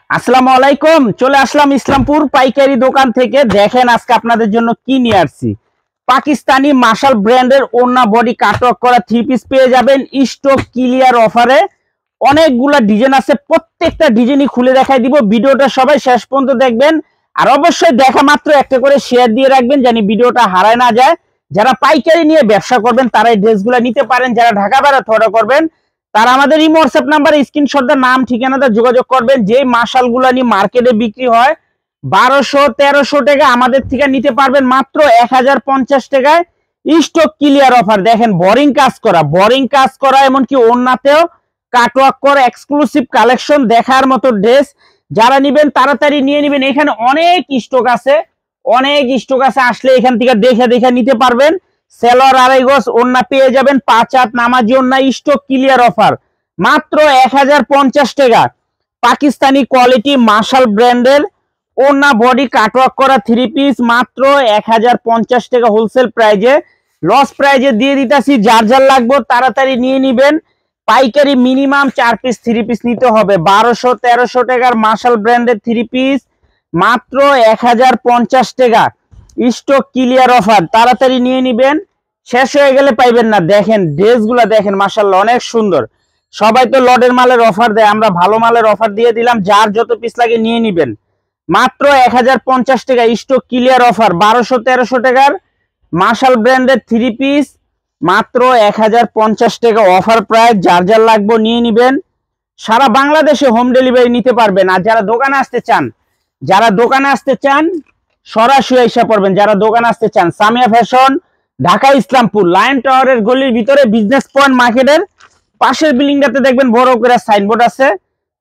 আসসালামু আলাইকুম। চলে আসলাম ইসলামপুর পাইকারি দোকান থেকে। দেখেন আজকে আপনাদের জন্য কি নিয়ে আসছি। পাকিস্তানি মাশাল ব্র্যান্ডের ওড়না বডি কাটওয়ার্ক করা থ্রি পিস পেয়ে যাবেন স্টক ক্লিয়ার অফারে। অনেকগুলা ডিজাইন আছে, প্রত্যেকটা ডিজাইনই খুলে দেখাই দিব। ভিডিওটা সবাই শেষ পর্যন্ত দেখবেন, আর অবশ্যই দেখা মাত্র একটা করে শেয়ার দিয়ে রাখবেন জানি ভিডিওটা হারায় না যায়। যারা পাইকারি নিয়ে ব্যবসা করবেন তারা এই ড্রেসগুলো নিতে পারেন। যারা ঢাকা বাইরে অর্ডার করবেন তারা আমাদের এই হোয়াটসঅ্যাপ নাম্বারে স্ক্রিনশট নাম ঠিকানাটা যোগাযোগ করবেন। যে মাশালগুলো নিয়ে মার্কেটে বিক্রি হয় 1200-1300 টাকা, আমাদের থেকে নিতে পারবেন মাত্র 1050 টাকায়। Stock clear offer. দেখেন বোরিং কাজ করা এমনকি ওড়নাতেও কাটওয়ার্ক করা এক্সক্লুসিভ কালেকশন, দেখার মতো ড্রেস। যারা নিবেন তাড়াতাড়ি নিয়ে নিবেন, এখানে অনেক স্টক আছে, আসলে এখান থেকে দেখে দেখে নিতে পারবেন। সেলর আড়াই গজ ওড়না পেয়ে যাবেন 5 হাত নামাজি ওড়না, স্টক ক্লিয়ার অফার মাত্র 1050 টাকা। পাকিস্তানি কোয়ালিটি মাশাল ব্র্যান্ডের ওড়না বডি কাটওয়ার্ক করা থ্রি পিস মাত্র 1050 টাকা হোলসেল প্রাইজে। লস প্রাইজে দিয়ে দিতেছি, যার যার লাগবে তাড়াতাড়ি নিয়ে নিবেন। পাইকারি মিনিমাম 4 পিস থ্রি পিস নিতে হবে। 1200-1300 টাকার মাশাল ব্র্যান্ডের থ্রি পিস মাত্র 1050 টাকা। স্টক ক্লিয়ার অফার, তাড়াতাড়ি নিয়ে নিবেন, শেষ হয়ে গেলে পাইবেন না। দেখেন ড্রেসগুলো দেখেন মাশাআল্লাহ অনেক সুন্দর। সবাই তো লটের মালের অফার দেয়, আমরা ভালো মালের অফার দিয়ে দিলাম। যার যত পিস লাগে নিয়ে নিবেন মাত্র 1050 টাকা। স্টক ক্লিয়ার অফার 1200-1300 টাকার মাশাল ব্র্যান্ডের থ্রি পিস মাত্র 1050 টাকা অফার প্রাইস। যার যার লাগবে নিয়ে নিবেন। সারা বাংলাদেশে হোম ডেলিভারি নিতে পারবেন। আর যারা দোকানে আসতে চান সরাসরি এসে পড়বেন। যারা দোকানে আসতে চান, সামিয়া ফ্যাশন, ঢাকা ইসলামপুর লায়ন টাওয়ারের গলির ভিতরে বিজনেস পয়েন্ট মার্কেটের পাশের বিল্ডিংটাতে দেখবেন বড় করে সাইনবোর্ড আছে।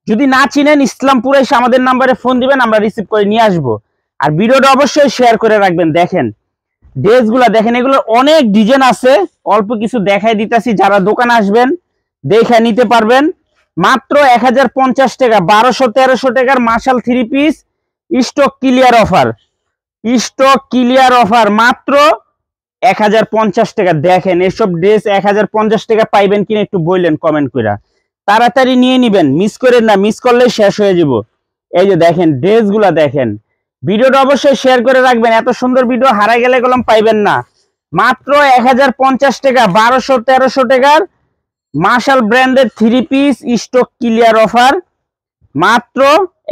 যদি না চিনেন ইসলামপুরে এসে আমাদের নাম্বারে ফোন দিবেন, আমরা রিসিভ করে নিয়ে আসবো। আর ভিডিওটা অবশ্যই শেয়ার করে রাখবেন। দেখেন ড্রেসগুলা দেখেন, এগুলোর অনেক ডিজাইন আছে, অল্প কিছু দেখাই দিতেছি। যারা দোকানে আসবেন দেখে নিতে পারবেন মাত্র 1050 টাকা। 1200-1300 টাকার মাশাল three piece stock clear offer মাত্র 1050 টাকা। দেখেন এসব ড্রেস 1050 টাকা পাইবেন কিনা একটু বললেন কমেন্ট করে। তাড়াতাড়ি নিয়ে নিবেন, মিস করেন না, মিস করলে শেষ হয়ে যাব। এই যে দেখেন ড্রেসগুলা দেখেন, ভিডিওটা অবশ্যই শেয়ার করে রাখবেন। এত সুন্দর ভিডিও হারাই গেলে কলম পাইবেন না। মাত্র 1050 টাকা। 1200-1300 টাকার মাশাল ব্র্যান্ডের three piece stock clear offer মাত্র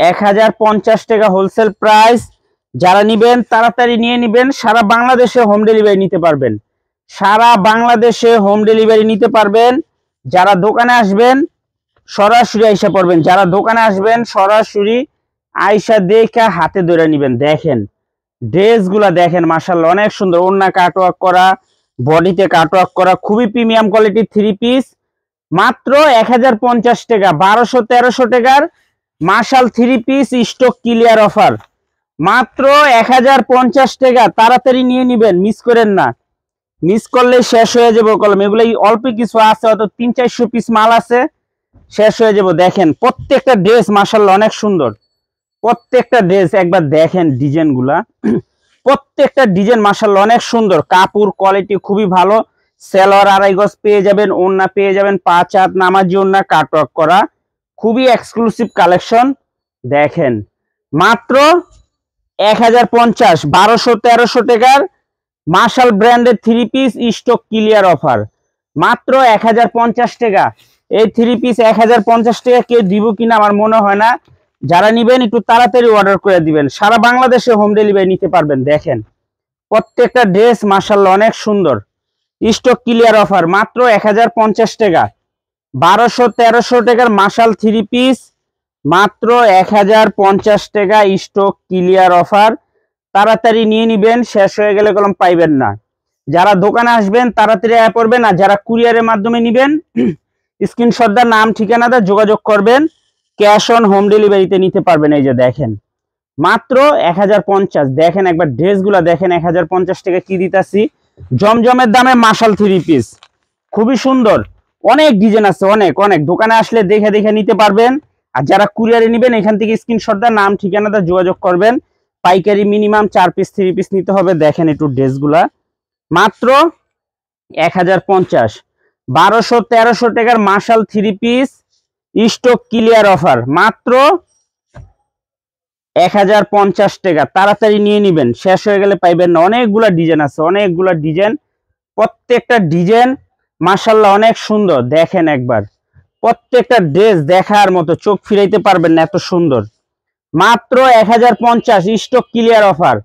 1050 টাকা হোলসেল প্রাইস। যারা নিবেন তাড়াতাড়ি নিয়ে নিবেন। সারা বাংলাদেশে হোম ডেলিভারি নিতে পারবেন। যারা দোকানে আসবেন সরাসরি আইসা পড়বেন। আইসা দেখে হাতে ধরে নিবেন। দেখেন ড্রেসগুলা দেখেন মাশাআল্লাহ অনেক সুন্দর। ওড়না কাটওয়ার্ক করা, বডিতে কাটওয়ার্ক করা, খুবই প্রিমিয়াম কোয়ালিটির থ্রি পিস মাত্র 1050 টাকা। 1200-1300 টাকার মাশাল three piece stock clear offer মাত্র 1050 টাকা। তাড়াতাড়ি নিয়ে নিবেন, মিস করেন না, মিস করলে শেষ হয়ে যাবে কলম। এগুলো অল্প কিছু আছে, হয়তো 300-400 পিস মাল আছে, শেষ হয়ে যাবে। দেখেন প্রত্যেকটা ড্রেস মাশাআল্লাহ অনেক সুন্দর। প্রত্যেকটা ড্রেস একবার দেখেন ডিজাইনগুলা, প্রত্যেকটা ডিজাইন মাশাআল্লাহ অনেক সুন্দর। কাপড় কোয়ালিটি খুবই ভালো। সেলর আড়াই গজ পেয়ে যাবেন, ওড়না পেয়ে যাবেন 5 হাত নামাজি ওড়না কাটওয়ার্ক করা, খুবই এক্সক্লুসিভ কালেকশন। দেখেন মাত্র 1050। 1200-1300 টাকার মাশাল ব্র্যান্ডের three piece stock clear offer মাত্র 1050 টাকা। এই থ্রি পিস 1050 টাকা কেউ দিব কিনা আমার মনে হয় না। যারা নিবেন একটু তাড়াতাড়ি অর্ডার করে দিবেন। সারা বাংলাদেশে হোম ডেলিভারি নিতে পারবেন। দেখেন প্রত্যেকটা ড্রেস মাশাআল্লাহ অনেক সুন্দর। স্টক ক্লিয়ার অফার মাত্র 1050 টাকা। 1200-1300 টাকার মাশাল থ্রি পিস মাত্র 1050 টাকা। স্টক ক্লিয়ার অফার, তাড়াতাড়ি নিয়ে নিবেন, শেষ হয়ে গেলে কলম পাইবেন না। যারা দোকানে আসবেন তাড়াতাড়ি আয় পড়বেন। আর যারা কুরিয়ারের মাধ্যমে নিবেন স্ক্রিনশট দা নাম ঠিকানাটা যোগাযোগ করবেন, ক্যাশ অন হোম ডেলিভারিতে নিতে পারবেন। এই যে দেখেন মাত্র 1050। দেখেন একবার ড্রেসগুলা দেখেন, 1050 টাকা কি দিতাছি। জমজমের দামে মাশাল থ্রি পিস খুবই সুন্দর। অনেক ডিজাইন আছে, অনেক অনেক। দোকানে আসলে দেখে দেখে নিতে পারবেন। আর যারা কুরিয়ারে নিবেন এখান থেকে স্ক্রিনশট দা নাম ঠিকানাটা যোগাযোগ করবেন। পাইকারি মিনিমাম 4 পিস থ্রি পিস নিতে হবে। দেখেন একটু ড্রেসগুলা মাত্র 1050। 1200-1300 টাকার মাশাল three piece stock clear offer মাত্র 1050 টাকা। তাড়াতাড়ি নিয়ে নিবেন, শেষ হয়ে গেলে পাইবেন না। অনেকগুলা ডিজাইন আছে, অনেকগুলা ডিজাইন, প্রত্যেকটা ডিজাইন মাশাআল্লাহ অনেক সুন্দর। দেখেন একবার, প্রত্যেকটা ড্রেস দেখার মতো, চোখ ফিরাইতে পারবেন না, এত সুন্দর। মাত্র 1050 স্টক ক্লিয়ার অফার।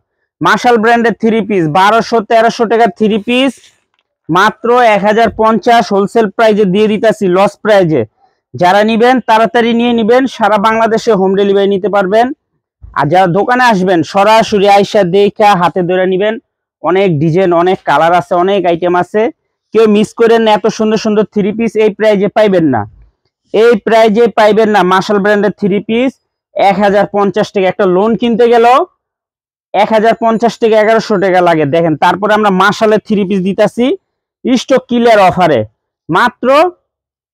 মার্শাল ব্র্যান্ডের 3 পিস 1200-1300 টাকার 3 পিস মাত্র 1050 হোলসেল প্রাইজে দিয়ে দিতেছি, লস প্রাইজে। যারা নিবেন তাড়াতাড়ি নিয়ে নিবেন, সারা বাংলাদেশে হোম ডেলিভারি নিতে পারবেন। আর যারা দোকানে আসবেন সরাসরি আইসা দেখা হাতে ধরে নিবেন। অনেক ডিজাইন, অনেক কালার আছে, অনেক আইটেম আছে, কেউ মিস করেন না। এত সুন্দর সুন্দর 3 পিস এই প্রাইজে পাইবেন না, এই প্রাইজে পাইবেন না। মার্শাল ব্র্যান্ডের 3 পিস 1050 টাকা। একটা লোন কিনতে গেলেও 1050 টাকা 1100 টাকা লাগে, দেখেন। তারপরে আমরা মার্শালের 3 পিস দিতেছি স্টক ক্লিয়ার অফারে মাত্র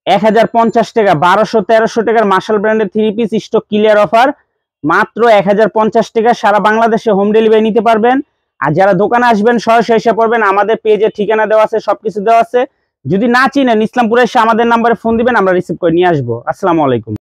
1050 টাকা। 1200-1300 টাকার মার্শাল ব্র্যান্ডের 3 পিস স্টক ক্লিয়ার অফার মাত্র 1050 টাকা। সারা বাংলাদেশে হোম ডেলিভারি নিতে পারবেন। আর যারা দোকানে আসবেন সরাসরি এসে পড়বেন, আমাদের পেজে ঠিকানা দেওয়া আছে, সবকিছু দেওয়া আছে। যদি না চিনেন ইসলামপুরে এসে আমাদের নাম্বারে ফোন দিবেন, আমরা রিসিভ করে নিয়ে আসবো। আসসালামু আলাইকুম।